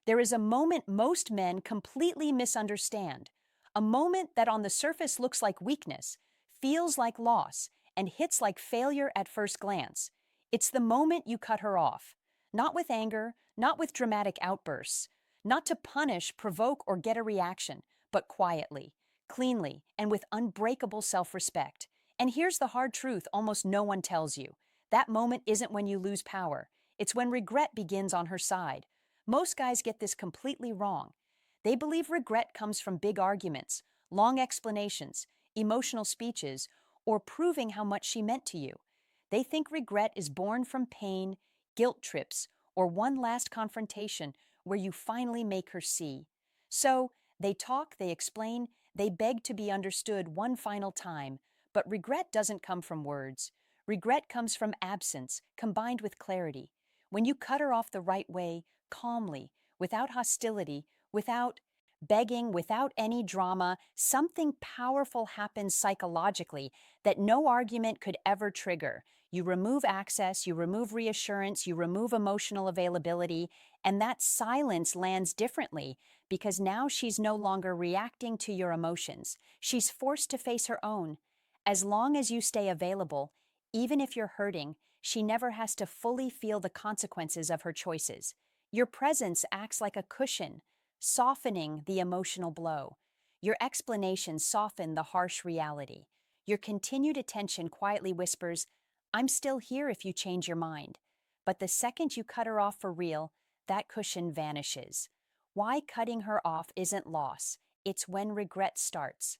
There is a moment most men completely misunderstand, a moment that on the surface looks like weakness, feels like loss, and hits like failure at first glance. It's the moment you cut her off, not with anger, not with dramatic outbursts, not to punish, provoke, or get a reaction, but quietly, cleanly, and with unbreakable self-respect. And here's the hard truth almost no one tells you. That moment isn't when you lose power. It's when regret begins on her side. Most guys get this completely wrong. They believe regret comes from big arguments, long explanations, emotional speeches, or proving how much she meant to you. They think regret is born from pain, guilt trips, or one last confrontation where you finally make her see. So, they talk, they explain, they beg to be understood one final time, but regret doesn't come from words. Regret comes from absence, combined with clarity. When you cut her off the right way, calmly, without hostility, without begging, without any drama, something powerful happens psychologically that no argument could ever trigger. You remove access, you remove reassurance, you remove emotional availability, and that silence lands differently because now she's no longer reacting to your emotions. She's forced to face her own. As long as you stay available, even if you're hurting, she never has to fully feel the consequences of her choices. Your presence acts like a cushion, softening the emotional blow. Your explanations soften the harsh reality. Your continued attention quietly whispers, "I'm still here if you change your mind." But the second you cut her off for real, that cushion vanishes. Why cutting her off isn't loss, it's when regret starts.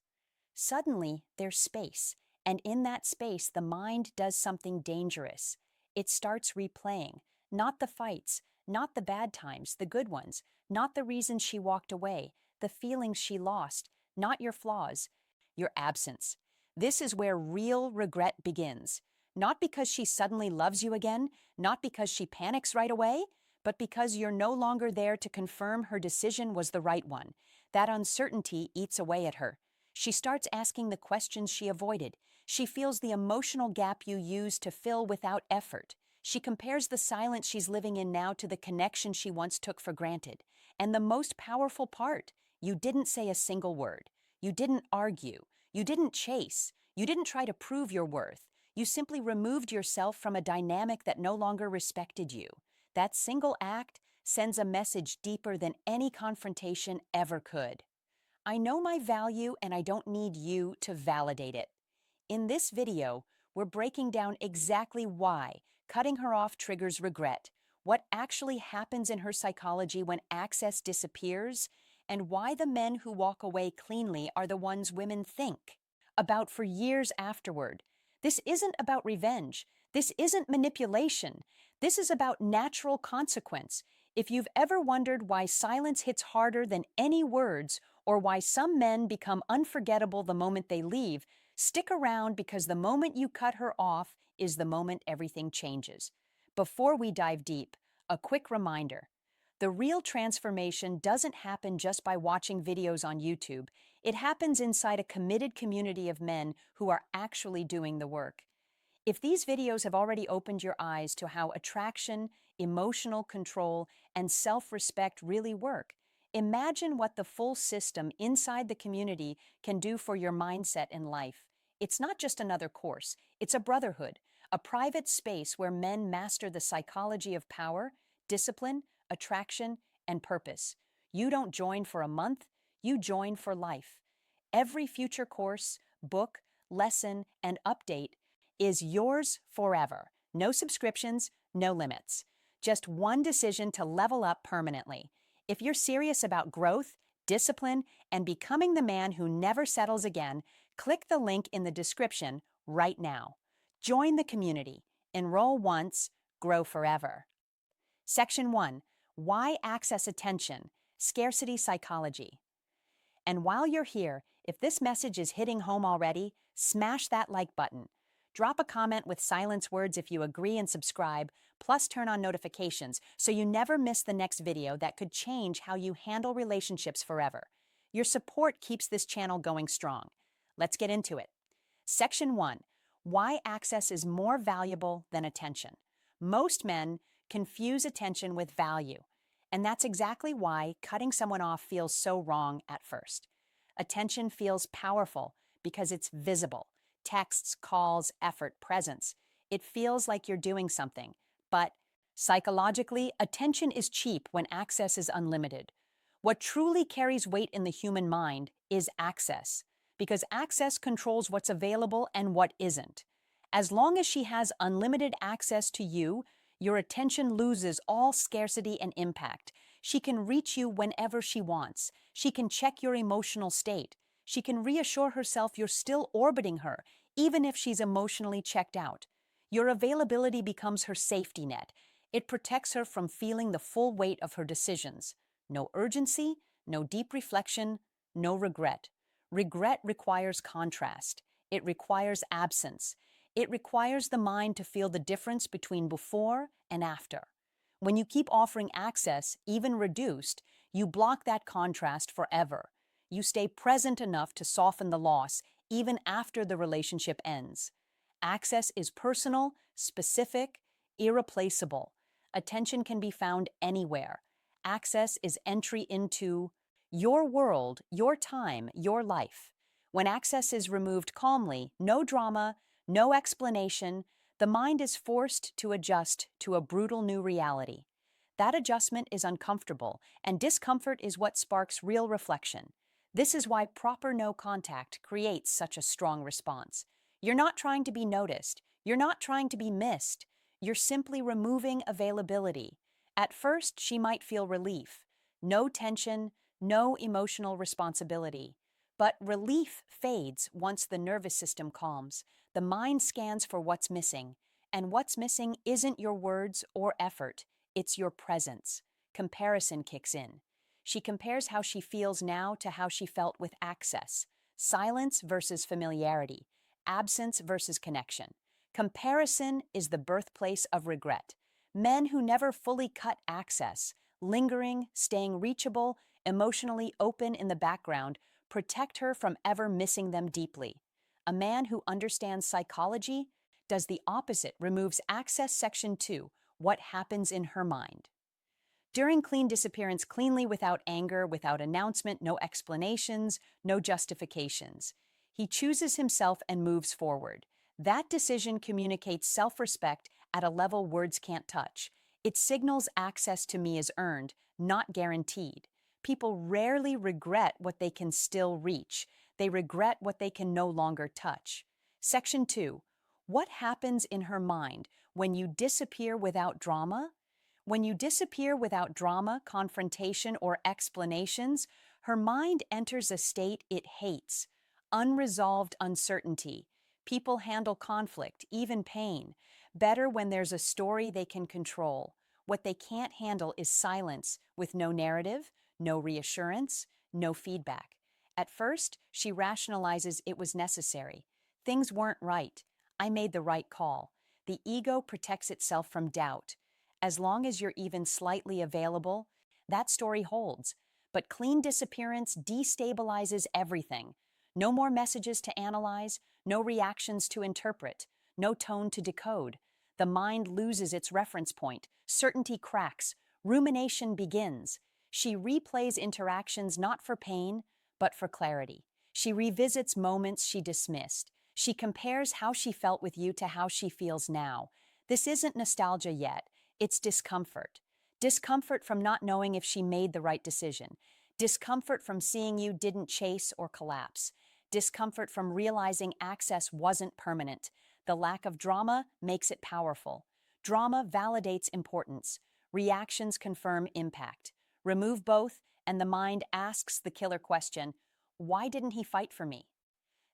Suddenly, there's space, and in that space, the mind does something dangerous. It starts replaying, not the fights, not the bad times, the good ones, not the reasons she walked away, the feelings she lost, not your flaws, your absence. This is where real regret begins. Not because she suddenly loves you again, not because she panics right away, but because you're no longer there to confirm her decision was the right one. That uncertainty eats away at her. She starts asking the questions she avoided. She feels the emotional gap you used to fill without effort. She compares the silence she's living in now to the connection she once took for granted. And the most powerful part, you didn't say a single word. You didn't argue. You didn't chase. You didn't try to prove your worth. You simply removed yourself from a dynamic that no longer respected you. That single act sends a message deeper than any confrontation ever could. I know my value and I don't need you to validate it. In this video, we're breaking down exactly why cutting her off triggers regret, what actually happens in her psychology when access disappears, and why the men who walk away cleanly are the ones women think about for years afterward. This isn't about revenge. This isn't manipulation. This is about natural consequence. If you've ever wondered why silence hits harder than any words, or why some men become unforgettable the moment they leave, stick around because the moment you cut her off is the moment everything changes. Before we dive deep, a quick reminder. The real transformation doesn't happen just by watching videos on YouTube. It happens inside a committed community of men who are actually doing the work. If these videos have already opened your eyes to how attraction, emotional control, and self-respect really work, imagine what the full system inside the community can do for your mindset and life. It's not just another course, it's a brotherhood, a private space where men master the psychology of power, discipline, attraction, and purpose. You don't join for a month, you join for life. Every future course, book, lesson, and update is yours forever. No subscriptions, no limits. Just one decision to level up permanently. If you're serious about growth, discipline, and becoming the man who never settles again, click the link in the description right now. Join the community. Enroll once, grow forever. Section 1. Why access attention? Scarcity psychology. And while you're here, if this message is hitting home already, smash that like button. Drop a comment with silence words if you agree and subscribe, plus turn on notifications so you never miss the next video that could change how you handle relationships forever. Your support keeps this channel going strong. Let's get into it. Section 1. Why access is more valuable than attention. Most men confuse attention with value. And that's exactly why cutting someone off feels so wrong at first. Attention feels powerful because it's visible. Texts, calls, effort, presence. It feels like you're doing something. But psychologically, attention is cheap when access is unlimited. What truly carries weight in the human mind is access, because access controls what's available and what isn't. As long as she has unlimited access to you, your attention loses all scarcity and impact. She can reach you whenever she wants. She can check your emotional state. She can reassure herself you're still orbiting her, even if she's emotionally checked out. Your availability becomes her safety net. It protects her from feeling the full weight of her decisions. No urgency, no deep reflection, no regret. Regret requires contrast. It requires absence. It requires the mind to feel the difference between before and after. When you keep offering access, even reduced, you block that contrast forever. You stay present enough to soften the loss, even after the relationship ends. Access is personal, specific, irreplaceable. Attention can be found anywhere. Access is entry into your world, your time, your life. When access is removed calmly, no drama, no explanation, the mind is forced to adjust to a brutal new reality. That adjustment is uncomfortable, and discomfort is what sparks real reflection. This is why proper no contact creates such a strong response. You're not trying to be noticed. You're not trying to be missed. You're simply removing availability. At first, she might feel relief. No tension, no emotional responsibility. But relief fades once the nervous system calms. The mind scans for what's missing. And what's missing isn't your words or effort. It's your presence. Comparison kicks in. She compares how she feels now to how she felt with access. Silence versus familiarity. Absence versus connection. Comparison is the birthplace of regret. Men who never fully cut access, lingering, staying reachable, emotionally open in the background, protect her from ever missing them deeply. A man who understands psychology does the opposite, removes access section 2, what happens in her mind. During clean disappearance, cleanly without anger, without announcement, no explanations, no justifications. He chooses himself and moves forward. That decision communicates self-respect at a level words can't touch. It signals access to me is earned, not guaranteed. People rarely regret what they can still reach. They regret what they can no longer touch. Section 2. What happens in her mind when you disappear without drama? When you disappear without drama, confrontation, or explanations, her mind enters a state it hates. Unresolved uncertainty. People handle conflict, even pain, better when there's a story they can control. What they can't handle is silence with no narrative, no reassurance, no feedback. At first, she rationalizes it was necessary. Things weren't right. I made the right call. The ego protects itself from doubt. As long as you're even slightly available, that story holds. But clean disappearance destabilizes everything. No more messages to analyze, no reactions to interpret, no tone to decode. The mind loses its reference point, certainty cracks, rumination begins. She replays interactions not for pain, but for clarity. She revisits moments she dismissed. She compares how she felt with you to how she feels now. This isn't nostalgia yet. It's discomfort. Discomfort from not knowing if she made the right decision. Discomfort from seeing you didn't chase or collapse. Discomfort from realizing access wasn't permanent. The lack of drama makes it powerful. Drama validates importance. Reactions confirm impact. Remove both, and the mind asks the killer question, why didn't he fight for me?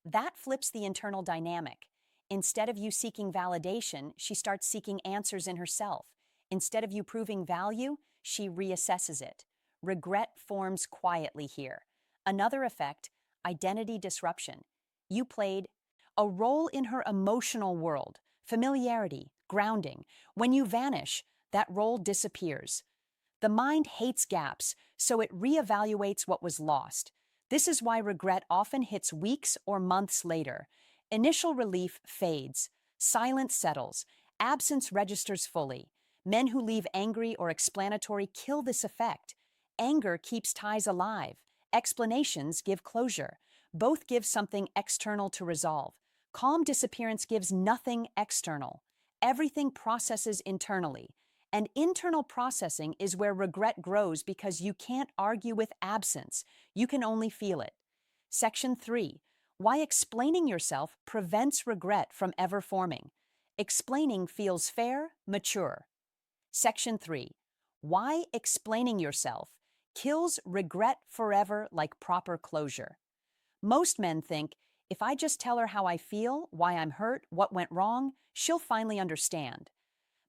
That flips the internal dynamic. Instead of you seeking validation, she starts seeking answers in herself. Instead of you proving value, she reassesses it. Regret forms quietly here. Another effect, identity disruption. You played a role in her emotional world, familiarity, grounding. When you vanish, that role disappears. The mind hates gaps, so it reevaluates what was lost. This is why regret often hits weeks or months later. Initial relief fades. Silence settles. Absence registers fully. Men who leave angry or explanatory kill this effect. Anger keeps ties alive. Explanations give closure. Both give something external to resolve. Calm disappearance gives nothing external. Everything processes internally. And internal processing is where regret grows because you can't argue with absence. You can only feel it. Section 3. Why explaining yourself prevents regret from ever forming. Explaining feels fair, mature. Section 3. Why explaining yourself kills regret forever like proper closure. Most men think, if I just tell her how I feel, why I'm hurt, what went wrong, she'll finally understand.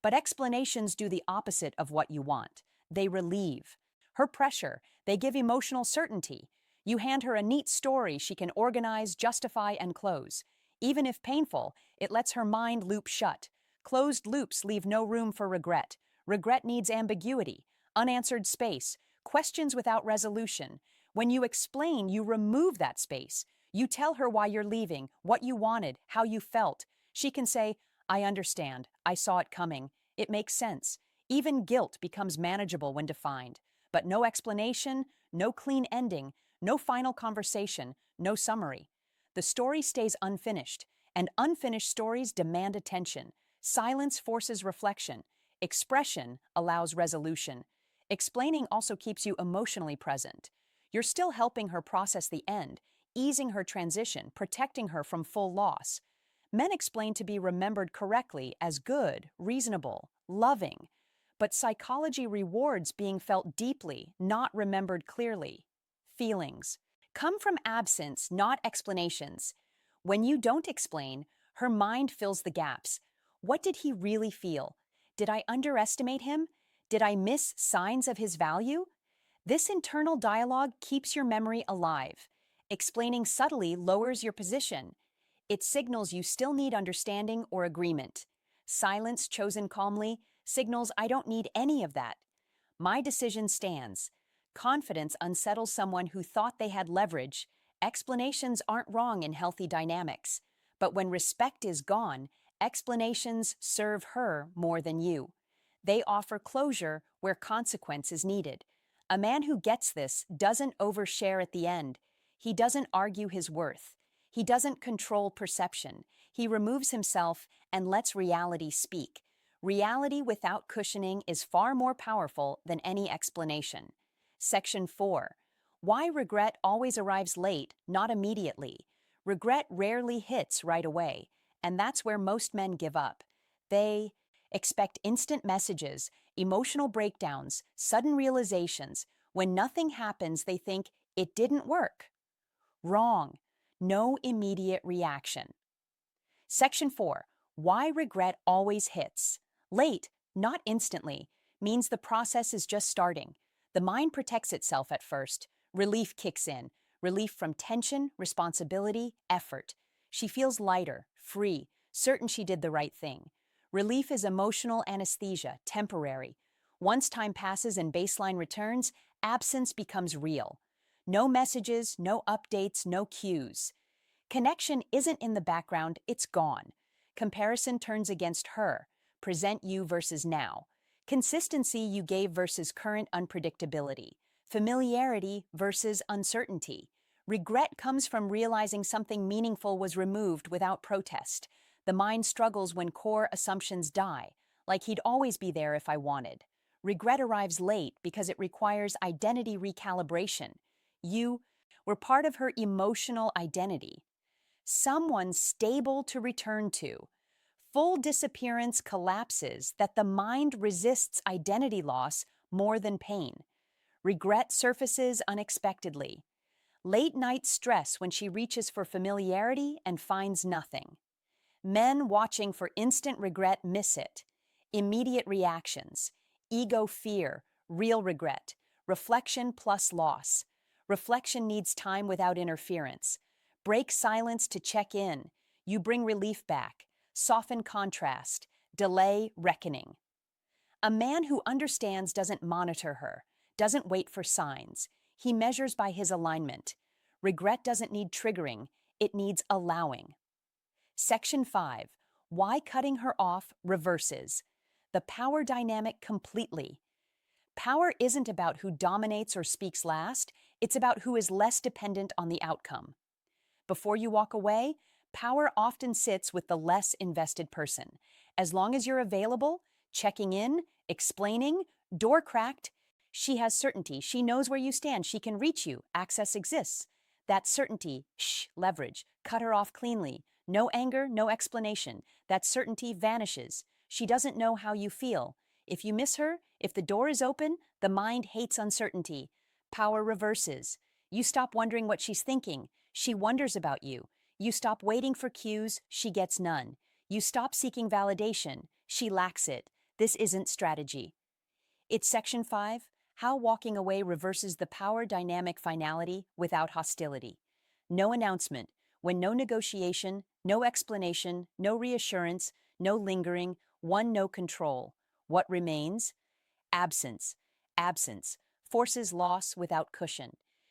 But explanations do the opposite of what you want. They relieve her pressure. They give emotional certainty. You hand her a neat story she can organize, justify, and close. Even if painful, it lets her mind loop shut. Closed loops leave no room for regret. Regret needs ambiguity, unanswered space, questions without resolution. When you explain, you remove that space. You tell her why you're leaving, what you wanted, how you felt. She can say, I understand. I saw it coming. It makes sense. Even guilt becomes manageable when defined. But no explanation, no clean ending, no final conversation, no summary. The story stays unfinished, and unfinished stories demand attention. Silence forces reflection. Expression allows resolution. Explaining also keeps you emotionally present. You're still helping her process the end, easing her transition, protecting her from full loss. Men explain to be remembered correctly as good, reasonable, loving. But psychology rewards being felt deeply, not remembered clearly. Feelings come from absence, not explanations. When you don't explain, her mind fills the gaps. What did he really feel? Did I underestimate him? Did I miss signs of his value? This internal dialogue keeps your memory alive. Explaining subtly lowers your position. It signals you still need understanding or agreement. Silence chosen calmly signals I don't need any of that. My decision stands. Confidence unsettles someone who thought they had leverage. Explanations aren't wrong in healthy dynamics. But when respect is gone, explanations serve her more than you. They offer closure where consequence is needed. A man who gets this doesn't overshare at the end. He doesn't argue his worth. He doesn't control perception. He removes himself and lets reality speak. Reality without cushioning is far more powerful than any explanation. Section 4. Why regret always arrives late, not immediately. Regret rarely hits right away, and that's where most men give up. They expect instant messages, emotional breakdowns, sudden realizations. When nothing happens, they think it didn't work. Wrong. No immediate reaction. Section 4. Why regret always hits. Late, not instantly, means the process is just starting. The mind protects itself at first. Relief kicks in. Relief from tension, responsibility, effort. She feels lighter, free, certain she did the right thing. Relief is emotional anesthesia, temporary. Once time passes and baseline returns, absence becomes real. No messages, no updates, no cues. Connection isn't in the background, it's gone. Comparison turns against her. Present you versus now. Consistency you gave versus current unpredictability. Familiarity versus uncertainty. Regret comes from realizing something meaningful was removed without protest. The mind struggles when core assumptions die, like he'd always be there if I wanted. Regret arrives late because it requires identity recalibration. You were part of her emotional identity. Someone stable to return to. Full disappearance collapses that the mind resists identity loss more than pain. Regret surfaces unexpectedly. Late night stress when she reaches for familiarity and finds nothing. Men watching for instant regret miss it. Immediate reactions. Ego fear, real regret. Reflection plus loss. Reflection needs time without interference. Break silence to check in. You bring relief back. Soften contrast. Delay reckoning. A man who understands doesn't monitor her, doesn't wait for signs. He measures by his alignment. Regret doesn't need triggering, it needs allowing. Section 5. Why cutting her off reverses. the power dynamic completely. Power isn't about who dominates or speaks last, it's about who is less dependent on the outcome. Before you walk away, power often sits with the less invested person. As long as you're available, checking in, explaining, door cracked, she has certainty. She knows where you stand. She can reach you. Access exists. That certainty, leverage, cut her off cleanly. No anger, no explanation. That certainty vanishes. She doesn't know how you feel. If you miss her, if the door is open, the mind hates uncertainty. Power reverses. You stop wondering what she's thinking. She wonders about you. You stop waiting for cues. She gets none. You stop seeking validation. She lacks it. This isn't strategy. It's Section 5, How Walking Away Reverses the Power Dynamic Finality Without Hostility. No announcement, when no negotiation, no explanation, no reassurance, no lingering, no control. What remains? Absence. Absence forces loss without cushion.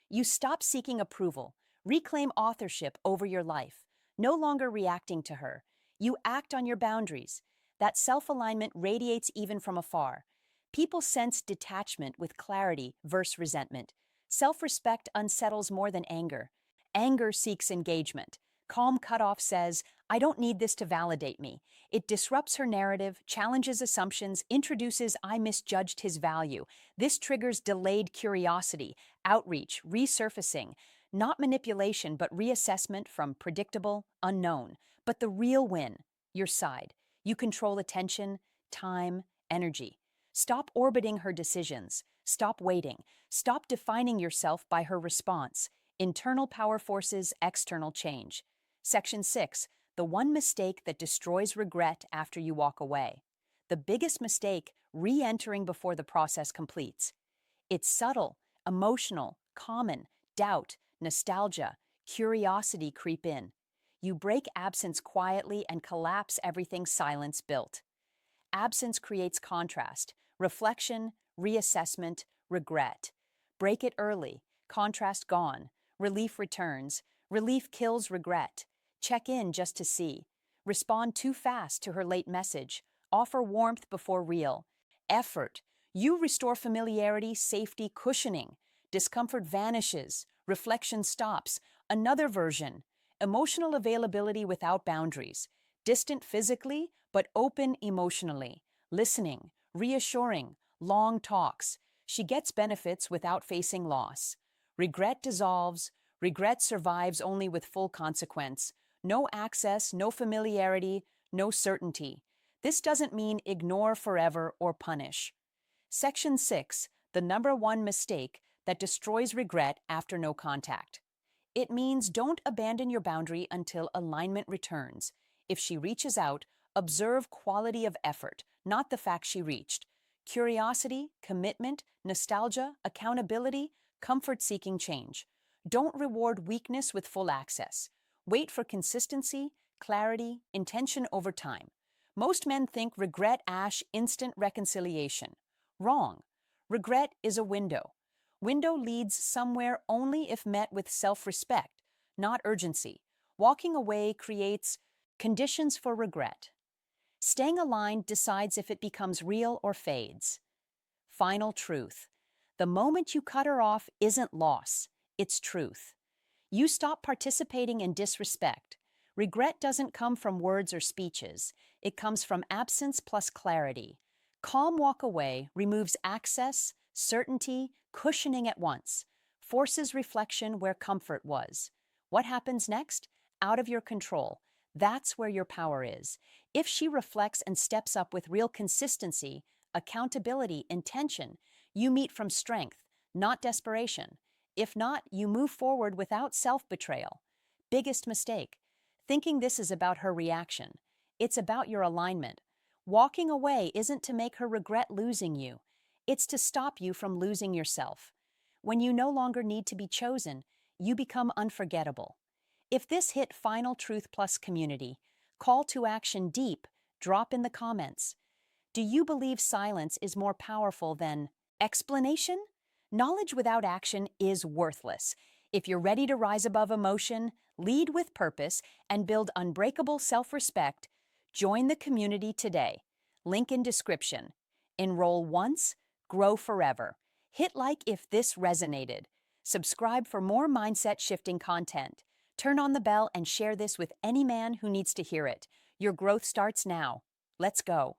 You stop seeking approval, reclaim authorship over your life, no longer reacting to her. You act on your boundaries. That self-alignment radiates even from afar. People sense detachment with clarity versus resentment. Self-respect unsettles more than anger. Anger seeks engagement. Calm cutoff says, I don't need this to validate me. It disrupts her narrative, challenges assumptions, introduces I misjudged his value. This triggers delayed curiosity, outreach, resurfacing. Not manipulation, but reassessment from predictable, unknown. But the real win, your side. You control attention, time, energy. Stop orbiting her decisions. Stop waiting. Stop defining yourself by her response. Internal power forces, external change. Section 6, the one mistake that destroys regret after you walk away. The biggest mistake, re-entering before the process completes. It's subtle, emotional, common, doubt, nostalgia, curiosity creep in. You break absence quietly and collapse everything silence built. Absence creates contrast, reflection, reassessment, regret. Break it early, contrast gone, relief returns, relief kills regret. Check in just to see. Respond too fast to her late message. Offer warmth before real. Effort. You restore familiarity, safety, cushioning. Discomfort vanishes. Reflection stops. Another version. Emotional availability without boundaries. Distant physically, but open emotionally. Listening. Reassuring. Long talks. She gets benefits without facing loss. Regret dissolves. Regret survives only with full consequence. No access, no familiarity, no certainty. This doesn't mean ignore forever or punish. Section 6, the number one mistake that destroys regret after no contact. It means don't abandon your boundary until alignment returns. If she reaches out, observe quality of effort, not the fact she reached. Curiosity, commitment, nostalgia, accountability, comfort-seeking change. Don't reward weakness with full access. Wait for consistency, clarity, intention over time. Most men think regret instant reconciliation. Wrong. Regret is a window. Window leads somewhere only if met with self-respect, not urgency. Walking away creates conditions for regret. Staying aligned decides if it becomes real or fades. Final truth. The moment you cut her off isn't loss, it's truth. You stop participating in disrespect. Regret doesn't come from words or speeches. It comes from absence plus clarity. Calm walk away removes access, certainty, cushioning at once, forces reflection where comfort was. What happens next? Out of your control. That's where your power is. If she reflects and steps up with real consistency, accountability, intention, you meet from strength, not desperation. If not, you move forward without self-betrayal. Biggest mistake. Thinking this is about her reaction. It's about your alignment. Walking away isn't to make her regret losing you. It's to stop you from losing yourself. When you no longer need to be chosen, you become unforgettable. If this hit Final Truth Plus community, call to action deep, drop in the comments. Do you believe silence is more powerful than explanation? Knowledge without action is worthless. If you're ready to rise above emotion, lead with purpose, and build unbreakable self-respect, join the community today. Link in description. Enroll once, grow forever. Hit like if this resonated. Subscribe for more mindset shifting content. Turn on the bell and share this with any man who needs to hear it. Your growth starts now. Let's go.